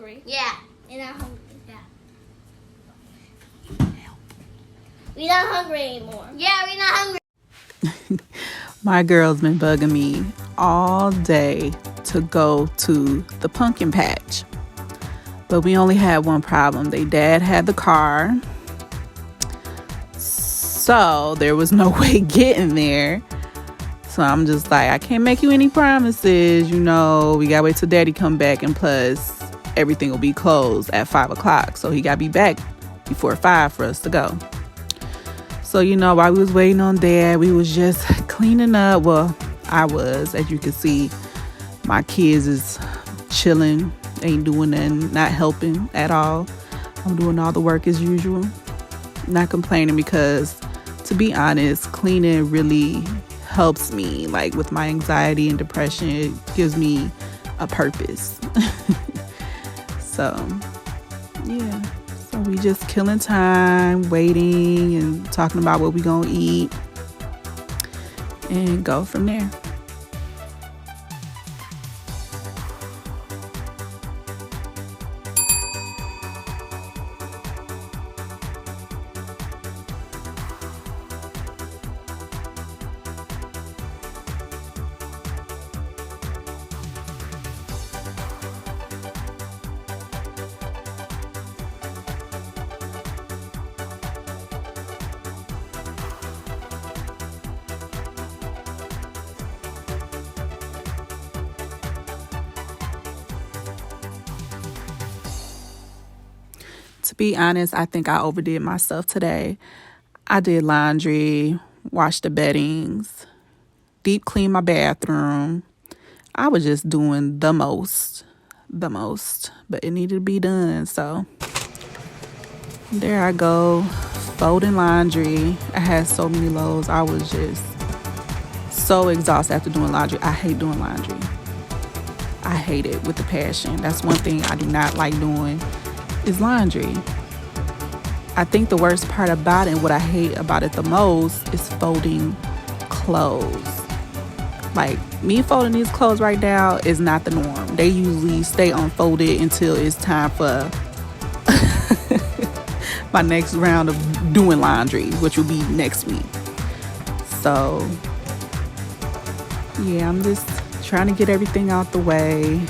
hungry. Yeah, we're not hungry. Yeah. We're not hungry anymore. Yeah, we're not hungry. My girl's been bugging me all day to go to the pumpkin patch. But we only had one problem. Their dad had the car. So there was no way getting there. So I'm just like, I can't make you any promises. You know, we gotta wait till daddy come back, and plus everything will be closed at 5 o'clock. So he gotta be back before 5 for us to go. So, you know, while we was waiting on dad, we was just cleaning up. Well, I was, as you can see, my kids is chilling, ain't doing nothing, not helping at all. I'm doing all the work as usual, not complaining, because to be honest, cleaning really helps me, like with my anxiety and depression. It gives me a purpose. So yeah, so we just killing time, waiting and talking about what we gonna eat and go from there. To be honest, I think I overdid myself today. I did laundry, washed the beddings, deep cleaned my bathroom. I was just doing the most, but it needed to be done. So there I go, folding laundry. I had so many loads. I was just so exhausted after doing laundry. I hate doing laundry. I hate it with a passion. That's one thing I do not like doing, is laundry. I think the worst part about it, and what I hate about it the most, is folding clothes. Like, me folding these clothes right now is not the norm. They usually stay unfolded until it's time for my next round of doing laundry, which will be next week. So yeah, I'm just trying to get everything out the way.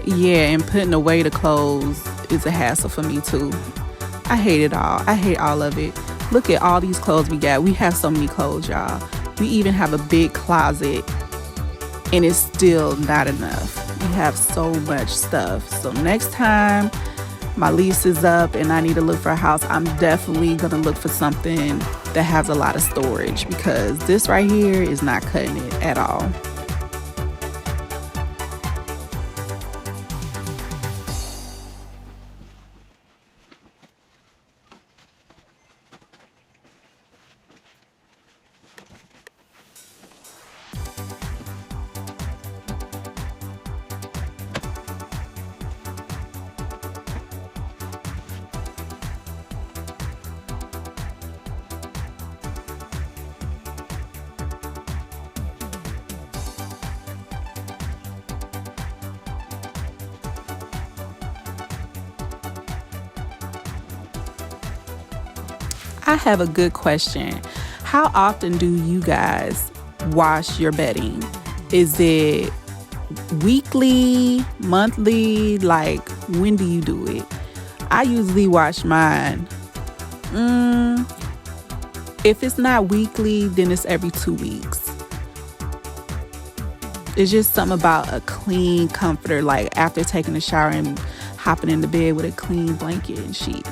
Yeah, and putting away the clothes is a hassle for me too. I hate it all. I hate all of it. Look at all these clothes we got. We have so many clothes, y'all. We even have a big closet, and it's still not enough. We have so much stuff. So next time my lease is up and I need to look for a house, I'm definitely gonna look for something that has a lot of storage, because this right here is not cutting it at all. I have a good question. How often do you guys wash your bedding? Is it weekly, monthly? Like, when do you do it? I usually wash mine. If it's not weekly, then it's every 2 weeks. It's just something about a clean comforter, like after taking a shower and hopping in the bed with a clean blanket and sheet.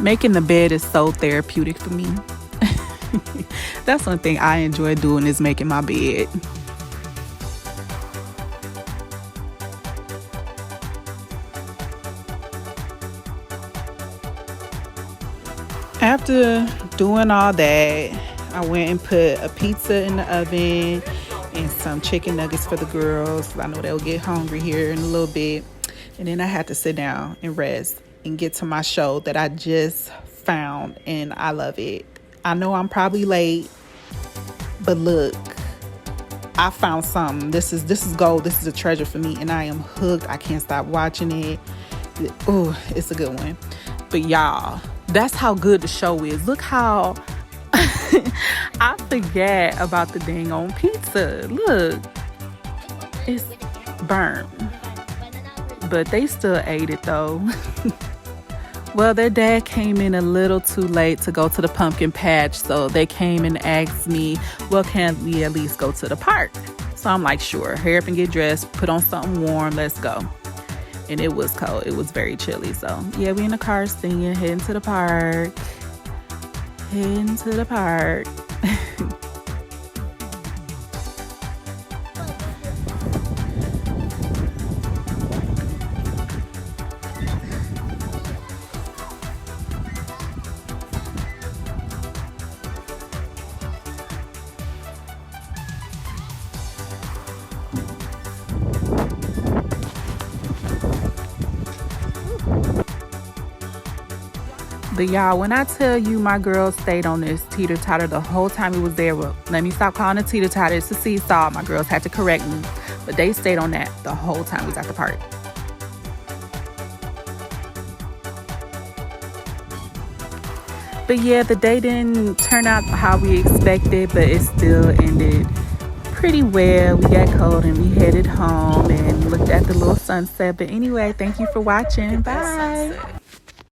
Making the bed is so therapeutic for me. That's one thing I enjoy doing, is making my bed. After doing all that, I went and put a pizza in the oven and some chicken nuggets for the girls. I know they'll get hungry here in a little bit. And then I had to sit down and rest and get to my show that I just found, and I love it. I know I'm probably late, but look, I found something. This is gold. This is a treasure for me, and I am hooked. I can't stop watching it. Oh, it's a good one. But y'all, that's how good the show is. Look how I forget about the dang on pizza. Look, it's burnt, but they still ate it though. Well, their dad came in a little too late to go to the pumpkin patch, so they came and asked me, well, can we at least go to the park? So I'm like, sure. Hurry up and get dressed, put on something warm, let's go. And it was cold. It was very chilly. So yeah, we in the car singing, heading to the park. Heading to the park. But y'all, when I tell you my girls stayed on this teeter-totter the whole time it was there, well, let me stop calling it teeter-totter. It's a seesaw. My girls had to correct me. But they stayed on that the whole time we was at the park. But yeah, the day didn't turn out how we expected, but it still ended pretty well. We got cold and we headed home and looked at the little sunset. But anyway, thank you for watching. Bye.